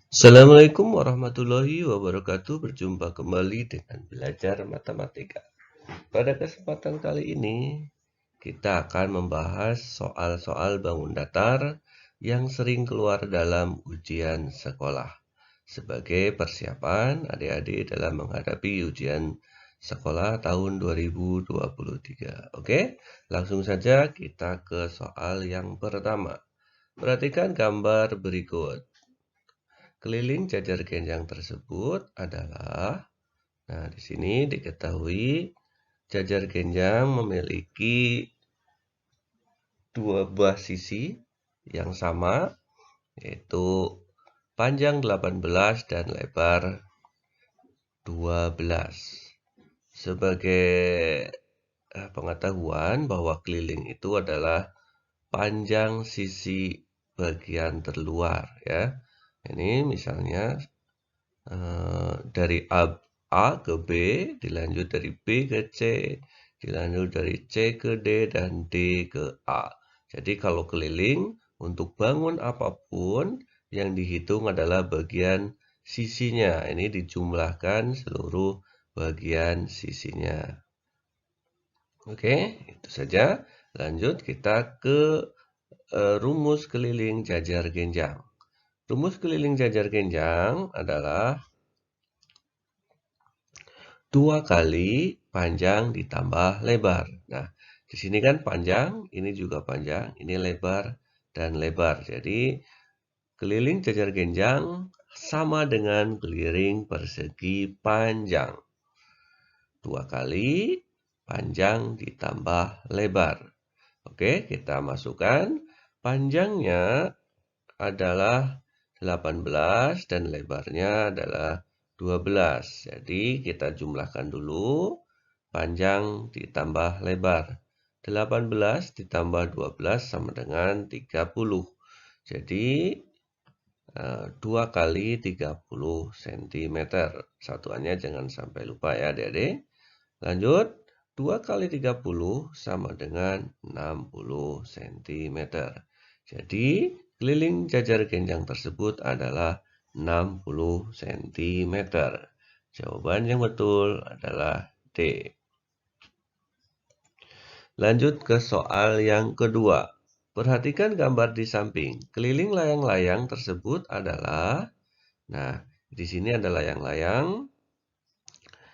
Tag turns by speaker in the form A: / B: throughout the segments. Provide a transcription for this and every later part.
A: Assalamualaikum warahmatullahi wabarakatuh. Berjumpa kembali dengan belajar matematika. Pada kesempatan kali ini, kita akan membahas soal-soal bangun datar yang sering keluar dalam ujian sekolah sebagai persiapan adik-adik dalam menghadapi ujian sekolah tahun 2023. Oke, langsung saja kita ke soal yang pertama. Perhatikan gambar berikut. Keliling jajar genjang tersebut adalah, nah di sini diketahui jajar genjang memiliki dua buah sisi yang sama, yaitu panjang 18 dan lebar 12. Sebagai pengetahuan bahwa keliling itu adalah panjang sisi bagian terluar ya. Ini misalnya dari A ke B, dilanjut dari B ke C, dilanjut dari C ke D, dan D ke A. Jadi kalau keliling, untuk bangun apapun, yang dihitung adalah bagian sisinya. Ini dijumlahkan seluruh bagian sisinya. Oke, itu saja. Lanjut kita ke rumus keliling jajar genjang. Rumus keliling jajar genjang adalah 2 kali panjang ditambah lebar. Nah, di sini kan panjang, ini juga panjang, ini lebar dan lebar. Jadi, keliling jajar genjang sama dengan keliling persegi panjang. 2 kali panjang ditambah lebar. Oke, kita masukkan. Panjangnya adalah 18 dan lebarnya adalah 12. Jadi kita jumlahkan dulu panjang ditambah lebar. 18 ditambah 12 sama dengan 30. Jadi 2 kali 30 cm. Satuannya jangan sampai lupa ya adik-adik. Lanjut, 2 kali 30 sama dengan 60 cm. Jadi, keliling jajar genjang tersebut adalah 60 cm. Jawaban yang betul adalah D. Lanjut ke soal yang kedua. Perhatikan gambar di samping. Keliling layang-layang tersebut adalah, nah, di sini ada layang-layang.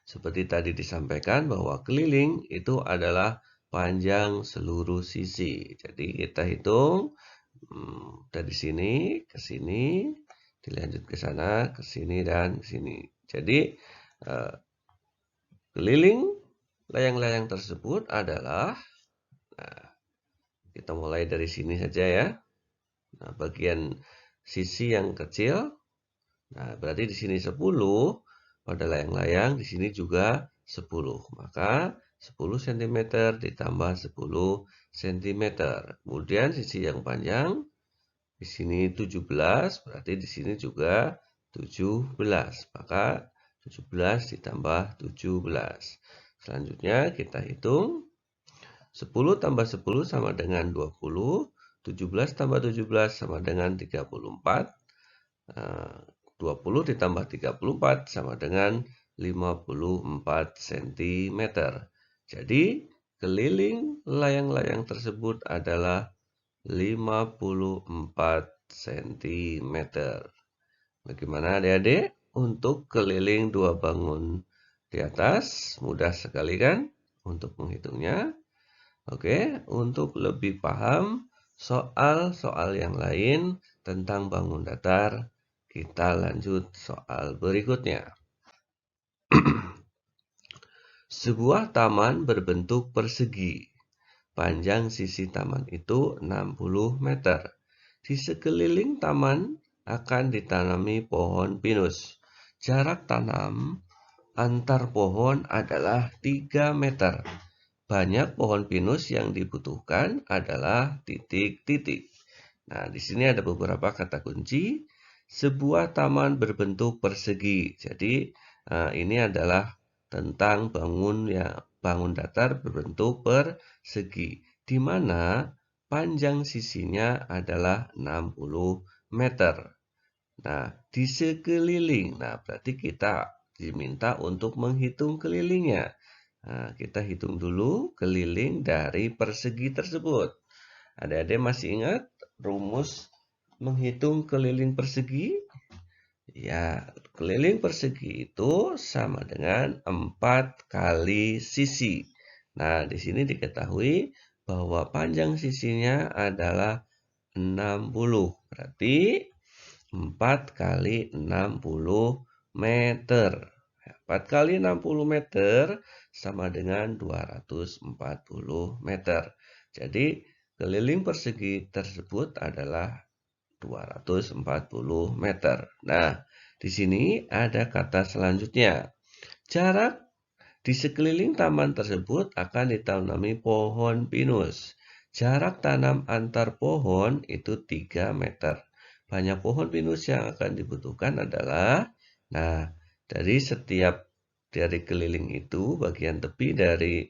A: Seperti tadi disampaikan bahwa keliling itu adalah panjang seluruh sisi. Jadi kita hitung dari sini ke sini, dilanjut ke sana, ke sini, dan ke sini. Jadi keliling layang-layang tersebut adalah, nah, kita mulai dari sini saja ya. Nah, bagian sisi yang kecil, nah berarti di sini 10 pada layang-layang, di sini juga 10. Maka 10 cm ditambah 10 cm. Kemudian sisi yang panjang, di sini 17, berarti di sini juga 17. Maka 17 ditambah 17. Selanjutnya kita hitung. 10 tambah 10 sama dengan 20. 17 tambah 17 sama dengan 34. 20 ditambah 34 sama dengan 54 cm. Jadi, keliling layang-layang tersebut adalah 54 cm. Bagaimana adik-adik? Untuk keliling dua bangun di atas, mudah sekali kan untuk menghitungnya. Oke, untuk lebih paham soal-soal yang lain tentang bangun datar, kita lanjut soal berikutnya. Sebuah taman berbentuk persegi. Panjang sisi taman itu 60 meter. Di sekeliling taman akan ditanami pohon pinus. Jarak tanam antar pohon adalah 3 meter. Banyak pohon pinus yang dibutuhkan adalah titik-titik. Nah, di sini ada beberapa kata kunci. Sebuah taman berbentuk persegi. Jadi, ini adalah tentang bangun datar berbentuk persegi, di mana panjang sisinya adalah 60 meter. Nah, di sekeliling. Nah, berarti kita diminta untuk menghitung kelilingnya. Nah, kita hitung dulu keliling dari persegi tersebut. Adik-adik masih ingat rumus menghitung keliling persegi? Ya, keliling persegi itu sama dengan 4 kali sisi. Nah, di sini diketahui bahwa panjang sisinya adalah 60. Berarti 4 kali 60 meter. 4 kali 60 meter sama dengan 240 meter. Jadi, keliling persegi tersebut adalah 240 meter. Nah, di sini ada kata selanjutnya. Jarak di sekeliling taman tersebut akan ditanami pohon pinus. Jarak tanam antar pohon itu 3 meter. Banyak pohon pinus yang akan dibutuhkan adalah, nah, dari keliling itu, bagian tepi dari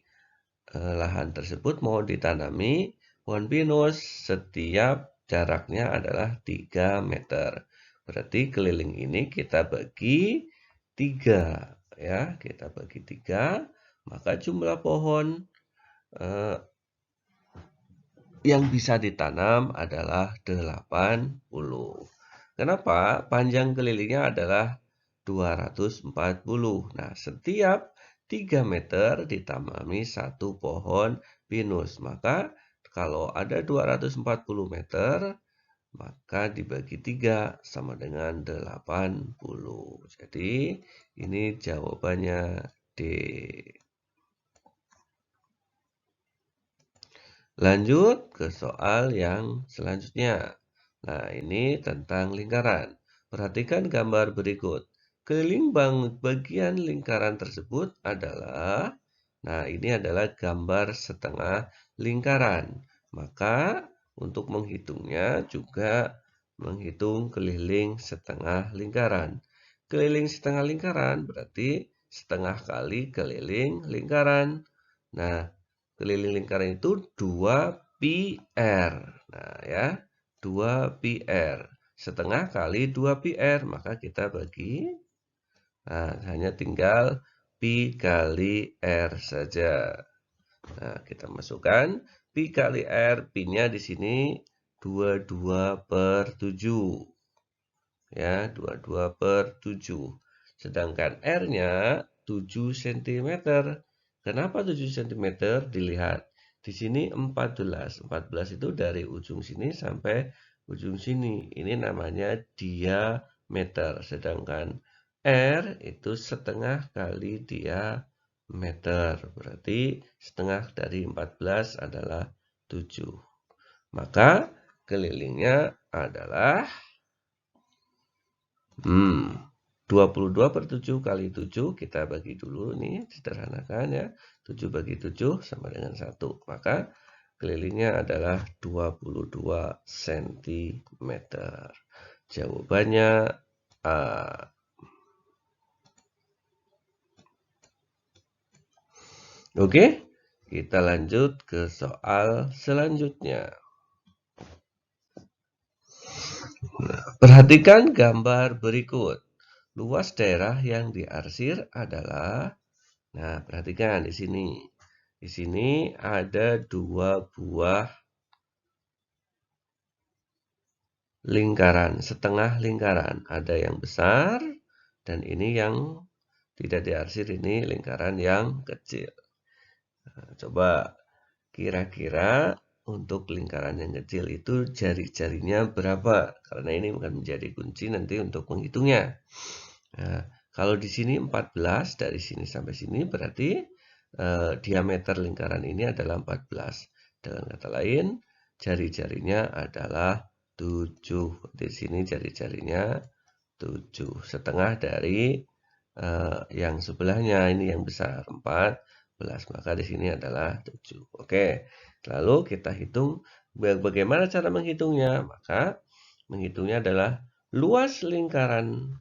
A: lahan tersebut mau ditanami pohon pinus, setiap jaraknya adalah 3 meter. Berarti keliling ini kita bagi 3. Ya, kita bagi 3, maka jumlah pohon yang bisa ditanam adalah 80. Kenapa? Panjang kelilingnya adalah 240. Nah, setiap 3 meter ditanami satu pohon pinus. Maka kalau ada 240 meter, maka dibagi 3 sama dengan 80. Jadi, ini jawabannya D. Lanjut ke soal yang selanjutnya. Nah, ini tentang lingkaran. Perhatikan gambar berikut. Keliling bagian lingkaran tersebut adalah, nah, ini adalah gambar setengah lingkaran. Maka untuk menghitungnya juga menghitung keliling setengah lingkaran. Keliling setengah lingkaran berarti setengah kali keliling lingkaran. Nah, keliling lingkaran itu 2πr. Nah, ya, 2πr. Setengah kali 2πr, maka kita bagi. Nah, hanya tinggal pi kali r saja. Nah, kita masukkan pi kali r, pi-nya di sini 22/7. Ya, 22/7. Sedangkan r-nya 7 cm. Kenapa 7 cm? Dilihat. Di sini 14. 14 itu dari ujung sini sampai ujung sini. Ini namanya diameter. Sedangkan R itu setengah kali diameter. Berarti setengah dari 14 adalah 7. Maka kelilingnya adalah 22/7 kali 7, kita bagi dulu nih, sederhanakan ya. 7 bagi 7 sama dengan 1. Maka kelilingnya adalah 22 cm. Jawabannya A. Oke, kita lanjut ke soal selanjutnya. Perhatikan gambar berikut. Luas daerah yang diarsir adalah, nah, perhatikan di sini. Di sini ada 2 buah lingkaran, setengah lingkaran. Ada yang besar dan ini yang tidak diarsir, ini lingkaran yang kecil. Nah, coba kira-kira untuk lingkaran yang kecil itu jari-jarinya berapa? Karena ini akan menjadi kunci nanti untuk menghitungnya. Nah, kalau di sini 14, dari sini sampai sini berarti diameter lingkaran ini adalah 14. Dengan kata lain, jari-jarinya adalah 7. Di sini jari-jarinya 7. Setengah dari yang sebelahnya, ini yang besar, 14. Maka di sini adalah 7. Oke, lalu kita hitung bagaimana cara menghitungnya. Maka menghitungnya adalah luas lingkaran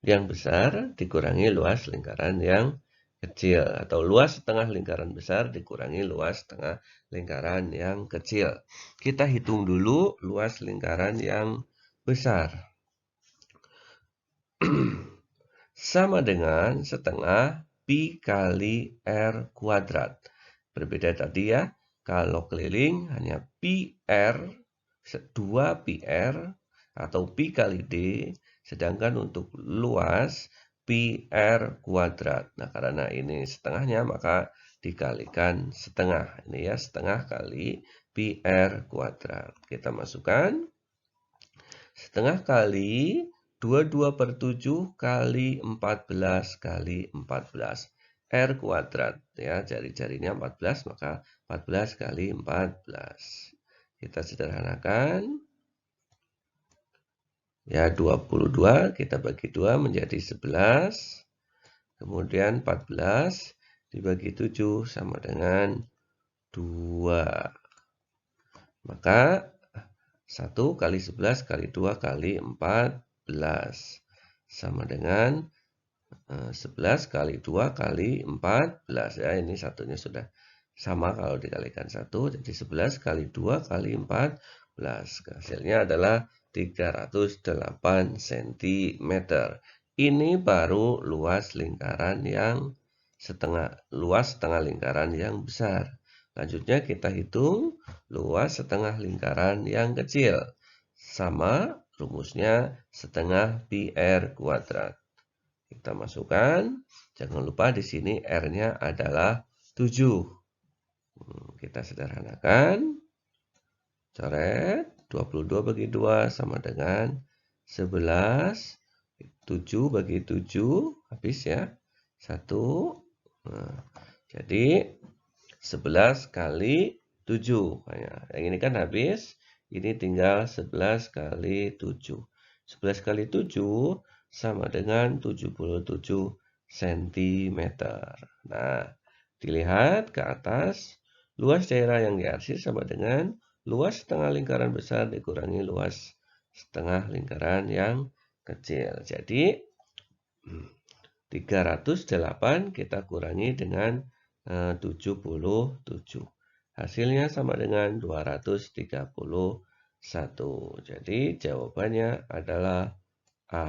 A: yang besar dikurangi luas lingkaran yang kecil, atau luas setengah lingkaran besar dikurangi luas setengah lingkaran yang kecil. Kita hitung dulu luas lingkaran yang besar. Sama dengan setengah pi kali r kuadrat. Berbeda tadi ya, kalau keliling hanya pi r, 2 pi r, atau pi kali d, sedangkan untuk luas pi r kuadrat. Nah, karena ini setengahnya, maka dikalikan setengah. Ini ya, setengah kali pi r kuadrat. Kita masukkan setengah kali 22/7 kali 14 kali 14. R kuadrat. Ya, jari-jarinya 14, maka 14 kali 14. Kita sederhanakan. Ya, 22 kita bagi 2 menjadi 11. Kemudian 14 dibagi 7 sama dengan 2. Maka 1 kali 11 kali 2 kali 14 sama dengan 11 kali 2 kali 14. Ya, ini satunya sudah sama kalau dikalikan 1. Jadi 11 kali 2 kali 14. Hasilnya adalah 308 cm. Ini baru luas lingkaran yang luas setengah lingkaran yang besar. Lanjutnya kita hitung luas setengah lingkaran yang kecil. Sama rumusnya setengah pi r kuadrat. Kita masukkan. Jangan lupa di sini r-nya adalah 7. Kita sederhanakan. Coret. 22 bagi 2 sama dengan 11. 7 bagi 7. Habis ya. 1. Nah, jadi 11 kali 7. Nah, yang ini kan habis. Ini tinggal 11 kali 7. 11 kali 7 sama dengan 77 cm. Nah, dilihat ke atas. Luas daerah yang diarsir sama dengan luas setengah lingkaran besar dikurangi luas setengah lingkaran yang kecil. Jadi 308 kita kurangi dengan 77. Hasilnya sama dengan 231. Jadi jawabannya adalah A.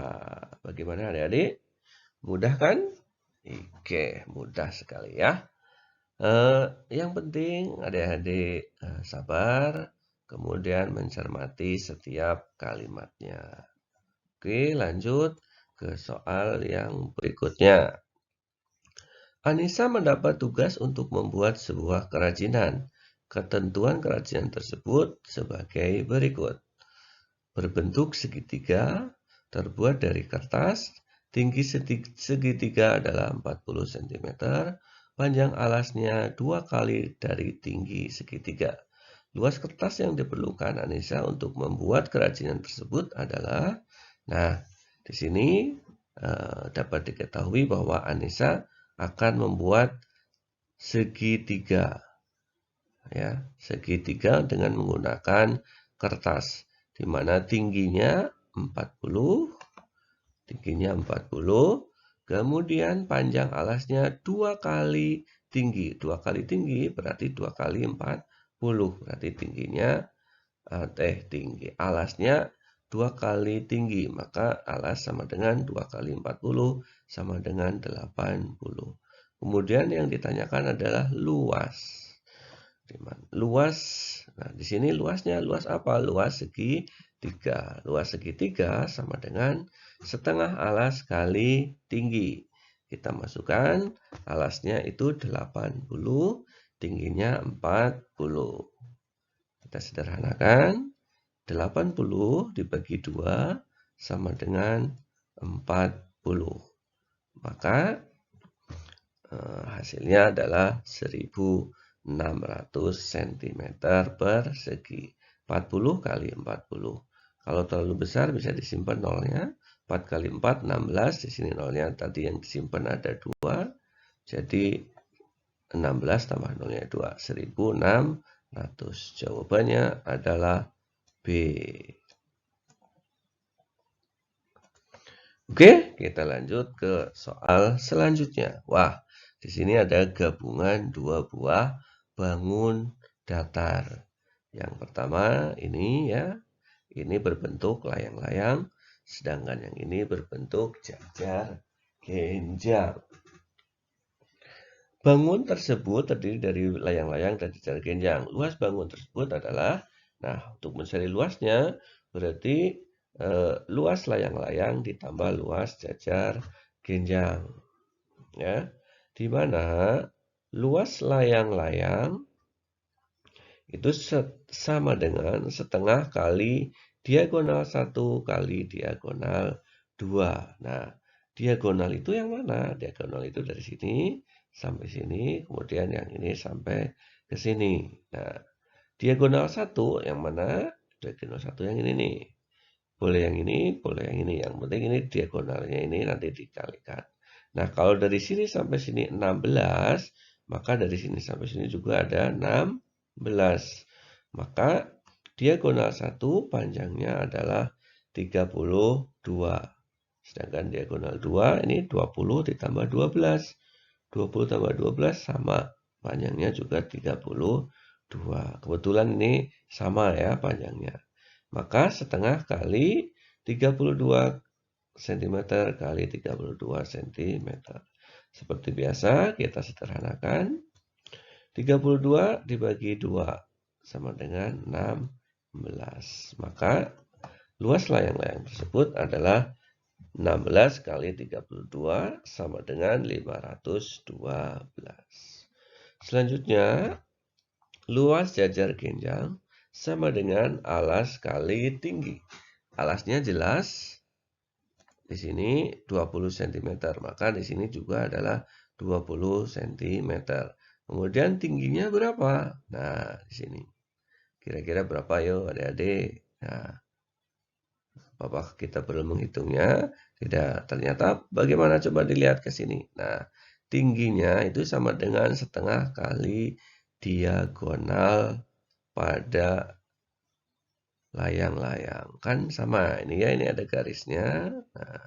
A: Bagaimana adik-adik? Mudah kan? Oke, mudah sekali ya. Yang penting adik-adik sabar, kemudian mencermati setiap kalimatnya. Oke, lanjut ke soal yang berikutnya. Anissa mendapat tugas untuk membuat sebuah kerajinan. Ketentuan kerajinan tersebut sebagai berikut. Berbentuk segitiga, terbuat dari kertas, tinggi segitiga adalah 40 cm, panjang alasnya 2 kali dari tinggi segitiga. Luas kertas yang diperlukan Anissa untuk membuat kerajinan tersebut adalah, nah, di sini dapat diketahui bahwa Anissa akan membuat segitiga. Ya, segitiga dengan menggunakan kertas di mana tingginya 40, kemudian panjang alasnya 2 kali tinggi. 2 kali tinggi berarti 2 kali 40, berarti tingginya tinggi alasnya 2 kali tinggi, maka alas sama dengan 2 kali 40 sama dengan 80. Kemudian yang ditanyakan adalah luas. Luas, nah di sini luasnya luas apa? Luas segitiga. Luas segitiga sama dengan setengah alas kali tinggi. Kita masukkan alasnya itu 80, tingginya 40. Kita sederhanakan. 80 dibagi 2 sama dengan 40. Maka hasilnya adalah 1600 cm persegi. 40 kali 40. Kalau terlalu besar bisa disimpan nolnya. 4 kali 4, 16. Di sini nolnya tadi yang disimpan ada 2. Jadi 16 tambah nolnya 2. 1600. Jawabannya adalah B. Oke, kita lanjut ke soal selanjutnya. Wah, Di sini ada gabungan dua buah bangun datar. Yang pertama ini ya, ini berbentuk layang-layang, sedangkan yang ini berbentuk jajar genjang. Bangun tersebut terdiri dari layang-layang dan jajar genjang. Luas bangun tersebut adalah, nah untuk mencari luasnya, berarti luas layang-layang ditambah luas jajar genjang. Ya, di mana luas layang-layang itu sama dengan setengah kali diagonal 1 kali diagonal 2. Nah, diagonal itu yang mana? Diagonal itu dari sini sampai sini, kemudian yang ini sampai ke sini. Nah, diagonal 1 yang mana? Diagonal 1 yang ini nih. Boleh yang ini, boleh yang ini. Yang penting ini diagonalnya ini nanti dikalikan. Nah, kalau dari sini sampai sini 16, maka dari sini sampai sini juga ada 16. Maka diagonal 1 panjangnya adalah 32. Sedangkan diagonal 2 ini 20 ditambah 12. 20 tambah 12 sama. Panjangnya juga 32. Kebetulan ini sama ya panjangnya. Maka setengah kali 32 cm kali 32 cm. Seperti biasa kita sederhanakan. 32 dibagi 2 sama dengan 16. Maka luas layang-layang tersebut adalah 16 kali 32 sama dengan 512. Selanjutnya, luas jajar genjang sama dengan alas kali tinggi. Alasnya jelas di sini 20 cm, maka di sini juga adalah 20 cm. Kemudian tingginya berapa? Nah, di sini. Kira-kira berapa yuk adik-adik? Nah, apakah kita perlu menghitungnya? Tidak. Ternyata bagaimana coba dilihat ke sini. Nah, tingginya itu sama dengan setengah kali diagonal pada layang-layang. Kan sama ini ya, ini ada garisnya. Nah,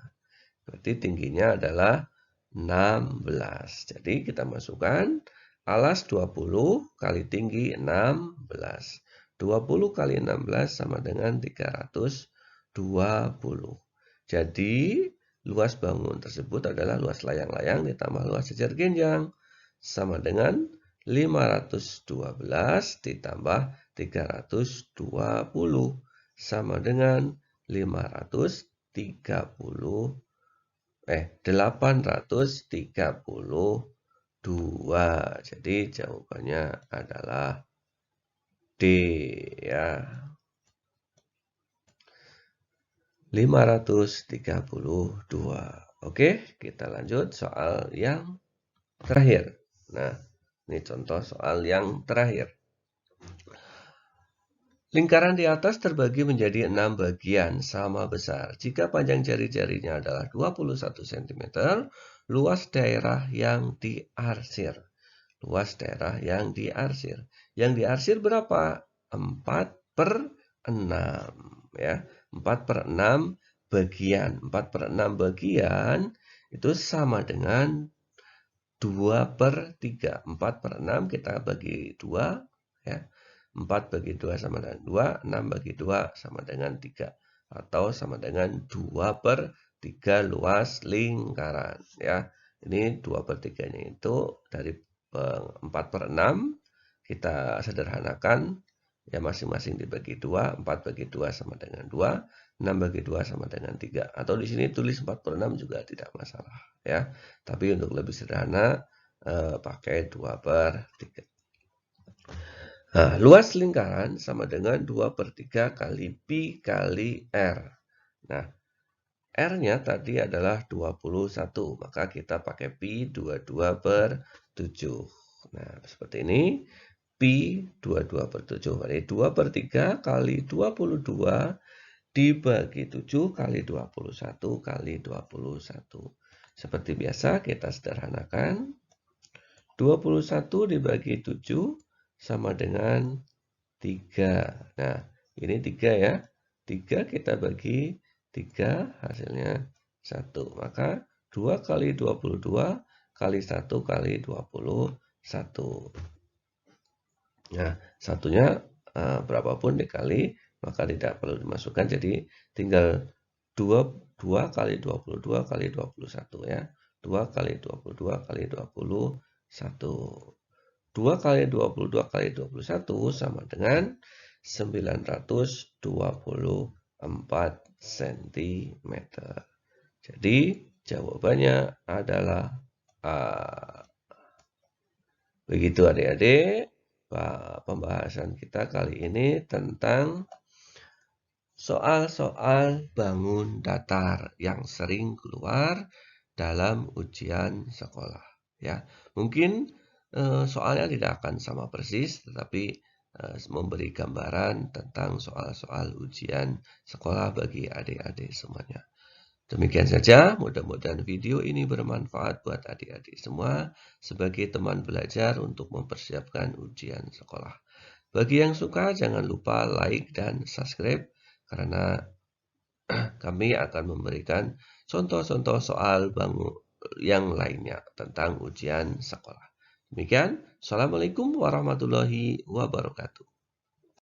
A: berarti tingginya adalah 16. Jadi kita masukkan alas 20 kali tinggi 16. 20 kali 16 sama dengan 320. Jadi luas bangun tersebut adalah luas layang-layang ditambah luas jajar genjang sama dengan 512 ditambah 320 sama dengan 832. Jadi jawabannya adalah D ya. 532. Oke, kita lanjut soal yang terakhir. Nah, ini contoh soal yang terakhir. Lingkaran di atas terbagi menjadi 6 bagian sama besar. Jika panjang jari-jarinya adalah 21 cm, luas daerah yang diarsir. Luas daerah yang diarsir. Yang diarsir berapa? 4/6. Ya, 4/6 bagian. 4/6 bagian itu sama dengan 2/3. 4/6 kita bagi 2. Ya. 4 bagi 2 sama dengan 2, 6 bagi 2 sama dengan 3. Atau sama dengan 2/3 luas lingkaran. Ya. Ini 2/3-nya itu dari 4/6 kita sederhanakan. Ya masing-masing dibagi 2, 4 bagi 2 sama dengan 2, 6 bagi 2 sama dengan 3. Atau di sini tulis 4/6 juga tidak masalah. Ya. Tapi untuk lebih sederhana, pakai 2/3. Nah, luas lingkaran sama dengan 2/3 kali pi kali R. Nah, R-nya tadi adalah 21, maka kita pakai pi 22/7. Nah, seperti ini, pi 22/7. Berarti 2/3 kali 22 dibagi 7 kali 21 kali 21. Seperti biasa, kita sederhanakan. 21 dibagi 7 sama dengan 3. Nah, ini 3 ya. 3 kita bagi 3 hasilnya 1. Maka 2 kali 22 kali 1 kali 21. Nah, satunya berapapun dikali, maka tidak perlu dimasukkan, jadi tinggal 2 kali 22 kali 21 ya. 2 kali 22 kali 21. 2 kali 22 kali 21 sama dengan 924 cm. Jadi jawabannya adalah A. Begitu adik-adik, pembahasan kita kali ini tentang soal-soal bangun datar yang sering keluar dalam ujian sekolah. Ya, mungkin soalnya tidak akan sama persis, tetapi memberi gambaran tentang soal-soal ujian sekolah bagi adik-adik semuanya. Demikian saja, mudah-mudahan video ini bermanfaat buat adik-adik semua sebagai teman belajar untuk mempersiapkan ujian sekolah. Bagi yang suka, jangan lupa like dan subscribe, karena kami akan memberikan contoh-contoh soal yang lainnya tentang ujian sekolah. Demikian, Assalamualaikum warahmatullahi wabarakatuh.